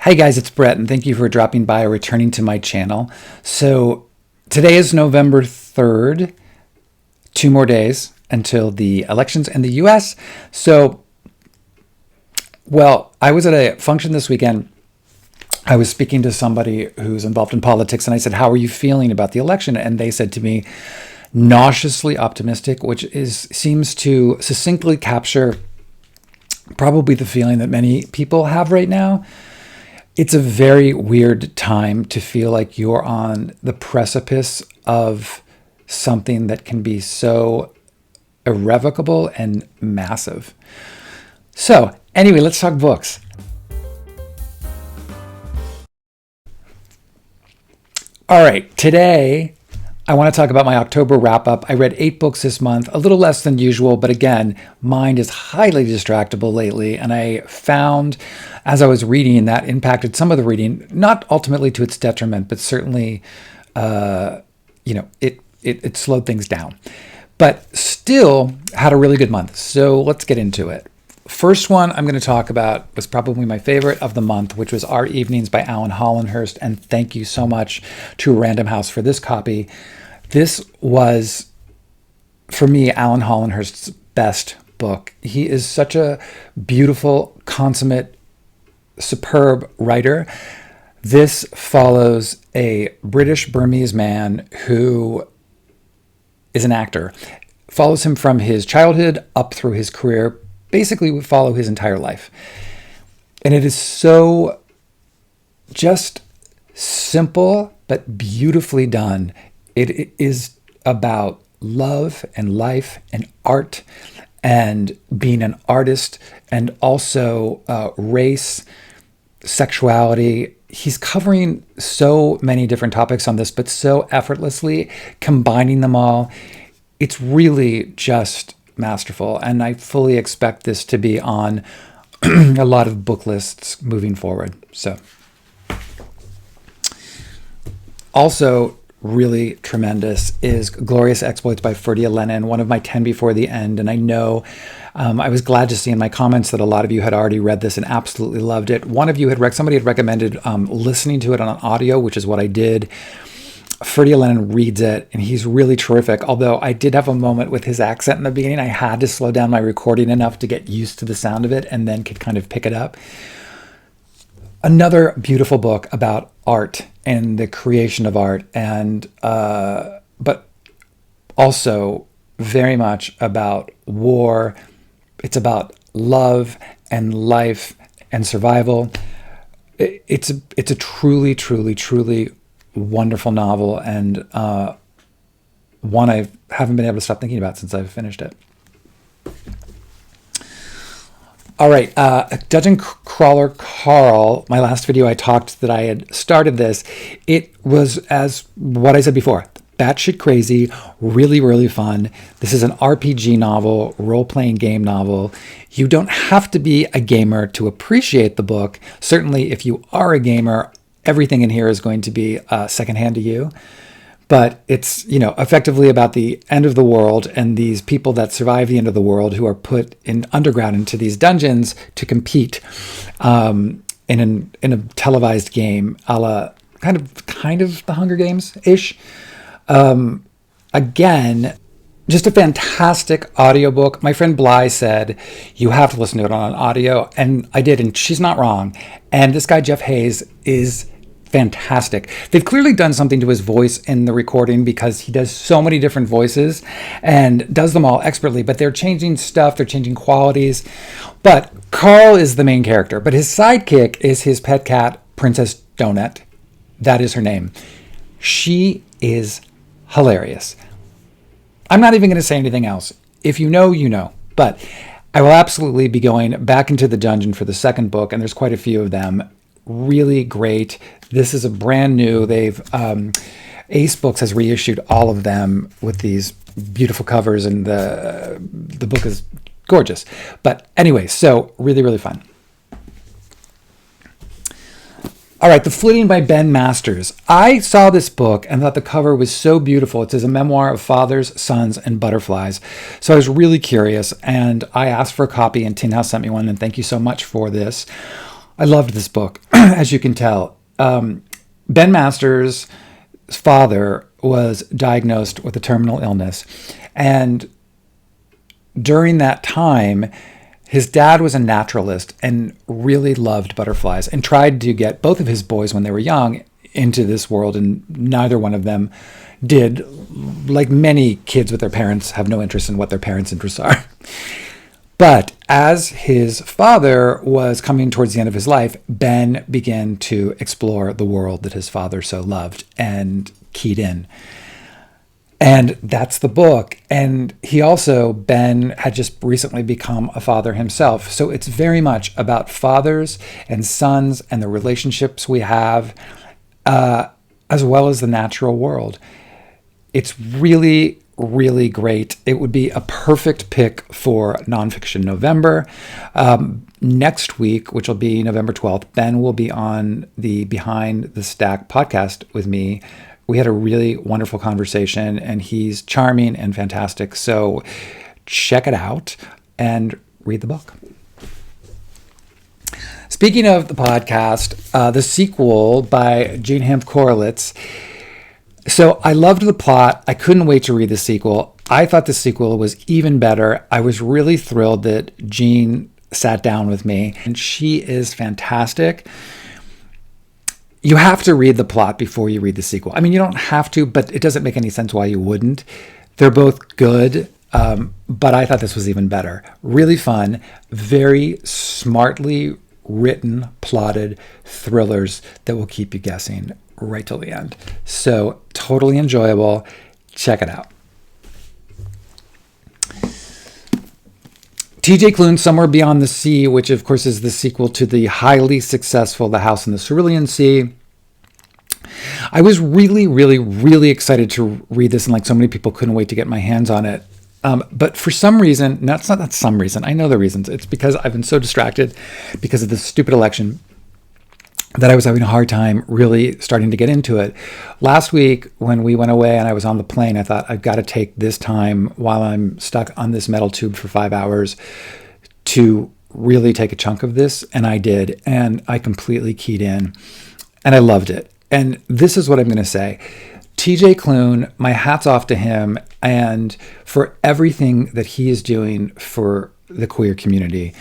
Hey guys, it's Brett, and thank you for dropping by or returning to my channel. So today is November 3rd, 2 more days until the elections in the US. I was at a function this weekend. I was speaking to somebody who's involved in politics, and I said, how are you feeling about the election? And they said to me, nauseously optimistic, which seems to succinctly capture probably the feeling that many people have right now. It's a very weird time to feel like you're on the precipice of something that can be so irrevocable and massive. So anyway, let's talk books. All right, today I want to talk about my October wrap-up. I read 8 books this month, a little less than usual, but again, mind is highly distractible lately, and I found as I was reading that impacted some of the reading, not ultimately to its detriment, but certainly, it slowed things down. But still had a really good month, so let's get into it. First one I'm going to talk about was probably my favorite of the month, which was Our Evenings by Alan Hollenhurst. And thank you so much to Random House for this copy. This was, for me, Alan Hollenhurst's best book. He is such a beautiful, consummate, superb writer. This follows a British Burmese man who is an actor. Follows him from his childhood up through his career. Basically, we follow his entire life. And it is so just simple, but beautifully done. It is about love and life and art and being an artist and also race, sexuality. He's covering so many different topics on this, but so effortlessly combining them all. It's really just masterful, and I fully expect this to be on a lot of book lists moving forward. So, also really tremendous is Glorious Exploits by Ferdia Lenin, one of my 10 before the end. And I know I was glad to see in my comments that a lot of you had already read this and absolutely loved it. Somebody had recommended listening to it on audio, which is what I did. Ferdia Lenin reads it, and he's really terrific. Although I did have a moment with his accent in the beginning. I had to slow down my recording enough to get used to the sound of it and then could kind of pick it up. Another beautiful book about art and the creation of art, and but also very much about war. It's about love and life and survival. It's a truly, truly, truly wonderful novel, and one I haven't been able to stop thinking about since I've finished it. All right, Dungeon Crawler Carl, my last video I talked that I had started this. It was, as what I said before, batshit crazy, really, really fun. This is an RPG novel, role-playing game novel. You don't have to be a gamer to appreciate the book. Certainly, if you are a gamer, everything in here is going to be secondhand to you. But it's, effectively about the end of the world and these people that survive the end of the world who are put in underground into these dungeons to compete in a televised game, a la kind of the Hunger Games-ish. Again, just a fantastic audiobook. My friend Bly said, you have to listen to it on audio. And I did, and she's not wrong. And this guy, Jeff Hayes, is fantastic. They've clearly done something to his voice in the recording because he does so many different voices and does them all expertly, but they're changing stuff, they're changing qualities. But Carl is the main character, but his sidekick is his pet cat, Princess Donut. That is her name. She is hilarious. I'm not even going to say anything else. If you know, you know. But I will absolutely be going back into the dungeon for the second book, and there's quite a few of them. Really great. This is a brand new. Ace Books has reissued all of them with these beautiful covers, and the book is gorgeous. But anyway, so really, really fun. All right, The Flitting by Ben Masters. I saw this book and thought the cover was so beautiful. It says a memoir of fathers, sons, and butterflies. So I was really curious, and I asked for a copy, and Tin House sent me one, and thank you so much for this. I loved this book, as you can tell. Ben Masters' father was diagnosed with a terminal illness. And during that time, his dad was a naturalist and really loved butterflies and tried to get both of his boys when they were young into this world, and neither one of them did. Like many kids with their parents, have no interest in what their parents' interests are. But as his father was coming towards the end of his life, Ben began to explore the world that his father so loved and keyed in. And that's the book. And Ben had just recently become a father himself. So it's very much about fathers and sons and the relationships we have, as well as the natural world. It's really, really great. It would be a perfect pick for Nonfiction November. Next week, which will be November 12th, Ben will be on the Behind the Stack podcast with me. We had a really wonderful conversation, and he's charming and fantastic. So check it out and read the book. Speaking of the podcast, the sequel by Jean Hanff Korelitz. So I loved the plot. I couldn't wait to read the sequel. I thought the sequel was even better. I was really thrilled that Jean sat down with me, and she is fantastic. You have to read the plot before you read the sequel. I mean, you don't have to, but it doesn't make any sense why you wouldn't. They're both good, but I thought this was even better. Really fun, very smartly written, plotted thrillers that will keep you guessing right till the end. So totally enjoyable. Check it out. T.J. Klune's Somewhere Beyond the Sea, which of course is the sequel to the highly successful The House in the Cerulean Sea. I was really, really, really excited to read this, and like so many people, couldn't wait to get my hands on it. But for some reason, not some reason, I know the reasons. It's because I've been so distracted because of this stupid election that I was having a hard time really starting to get into it. Last week, when we went away and I was on the plane, I thought, I've got to take this time while I'm stuck on this metal tube for 5 hours to really take a chunk of this. And I did. And I completely keyed in. And I loved it. And this is what I'm going to say. TJ Klune, my hat's off to him and for everything that he is doing for the queer community.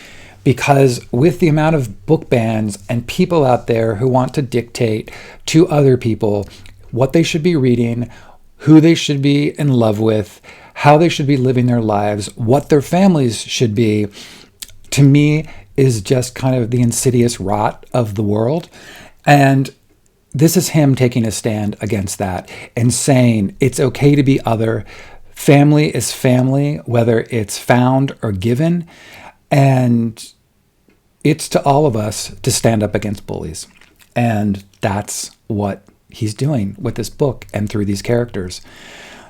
Because with the amount of book bans and people out there who want to dictate to other people what they should be reading, who they should be in love with, how they should be living their lives, what their families should be, to me is just kind of the insidious rot of the world. And this is him taking a stand against that and saying it's okay to be other. Family is family, whether it's found or given. And it's to all of us to stand up against bullies. And that's what he's doing with this book and through these characters.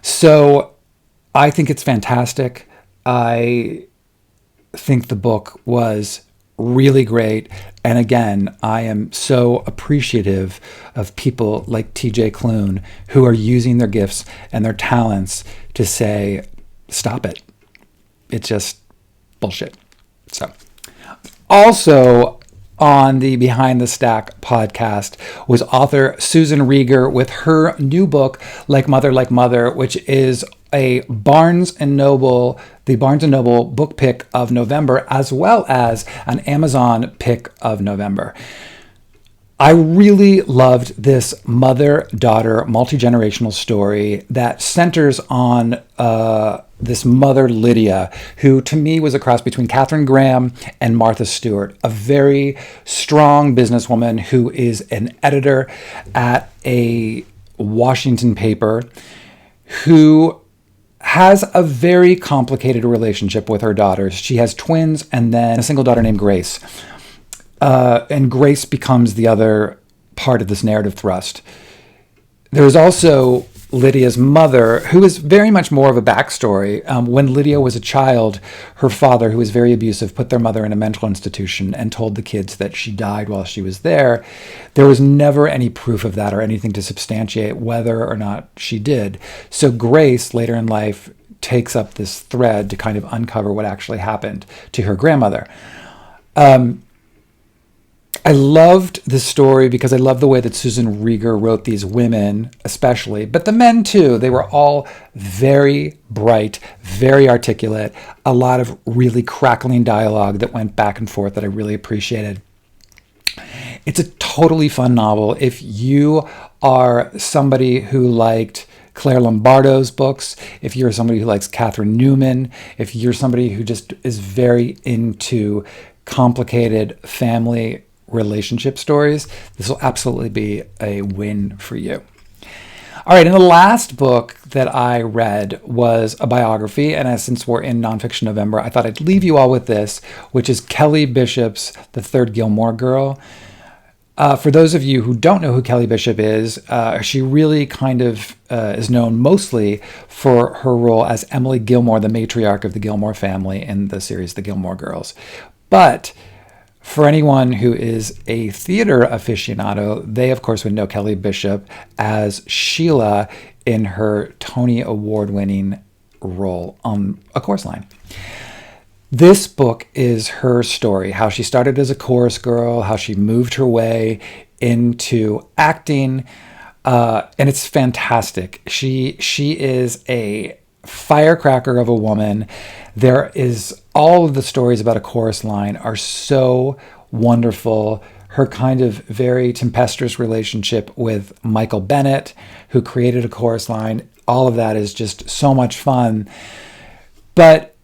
So I think it's fantastic. I think the book was really great. And again, I am so appreciative of people like TJ Klune who are using their gifts and their talents to say, stop it. It's just bullshit. So, also on the Behind the Stack podcast was author Susan Rieger with her new book, Like Mother, which is a Barnes & Noble book pick of November, as well as an Amazon pick of November. I really loved this mother-daughter multi-generational story that centers on this mother, Lydia, who to me was a cross between Katharine Graham and Martha Stewart, a very strong businesswoman who is an editor at a Washington paper, who has a very complicated relationship with her daughters. She has twins and then a single daughter named Grace. And Grace becomes the other part of this narrative thrust. There's also Lydia's mother, who is very much more of a backstory. When Lydia was a child, her father, who was very abusive, put their mother in a mental institution and told the kids that she died while she was there. There was never any proof of that or anything to substantiate whether or not she did. So Grace, later in life, takes up this thread to kind of uncover what actually happened to her grandmother. I loved the story because I love the way that Susan Rieger wrote these women, especially, but the men too. They were all very bright, very articulate, a lot of really crackling dialogue that went back and forth that I really appreciated. It's a totally fun novel. If you are somebody who liked Claire Lombardo's books, if you're somebody who likes Catherine Newman, if you're somebody who just is very into complicated family relationship stories, this will absolutely be a win for you. All right, and the last book that I read was a biography, and since we're in Nonfiction November, I thought I'd leave you all with this, which is Kelly Bishop's The Third Gilmore Girl. For those of you who don't know who Kelly Bishop is, she really kind of is known mostly for her role as Emily Gilmore, the matriarch of the Gilmore family in the series The Gilmore Girls. But for anyone who is a theater aficionado, they, of course, would know Kelly Bishop as Sheila in her Tony Award-winning role on A Chorus Line. This book is her story, how she started as a chorus girl, how she moved her way into acting, and it's fantastic. She is a firecracker of a woman. There is all of the stories about A Chorus Line are so wonderful. Her kind of very tempestuous relationship with Michael Bennett, who created A Chorus Line, all of that is just so much fun. But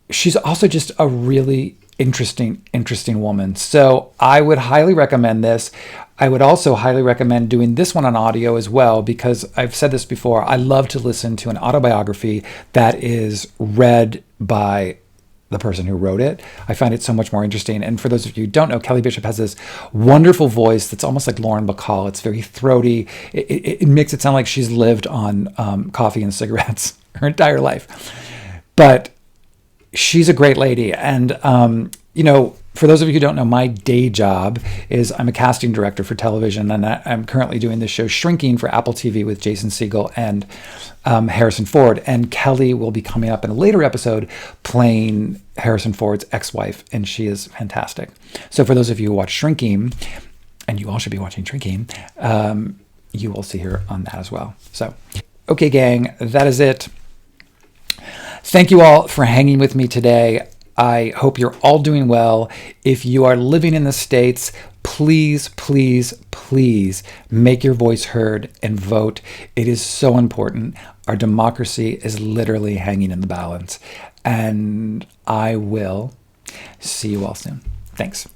she's also just a really interesting woman. So I would highly recommend this. I would also highly recommend doing this one on audio as well, because I've said this before, I love to listen to an autobiography that is read by the person who wrote it. I find it so much more interesting. And for those of you who don't know, Kelly Bishop has this wonderful voice that's almost like Lauren Bacall. It's very throaty. It makes it sound like she's lived on coffee and cigarettes her entire life. But she's a great lady. And, for those of you who don't know, my day job is I'm a casting director for television, and I'm currently doing this show Shrinking for Apple TV with Jason Segel and Harrison Ford. And Kelly will be coming up in a later episode playing Harrison Ford's ex-wife, and she is fantastic. So for those of you who watch Shrinking, and you all should be watching Shrinking, you will see her on that as well. So, okay, gang, that is it. Thank you all for hanging with me today. I hope you're all doing well. If you are living in the States, please, please, please make your voice heard and vote. It is so important. Our democracy is literally hanging in the balance. And I will see you all soon. Thanks.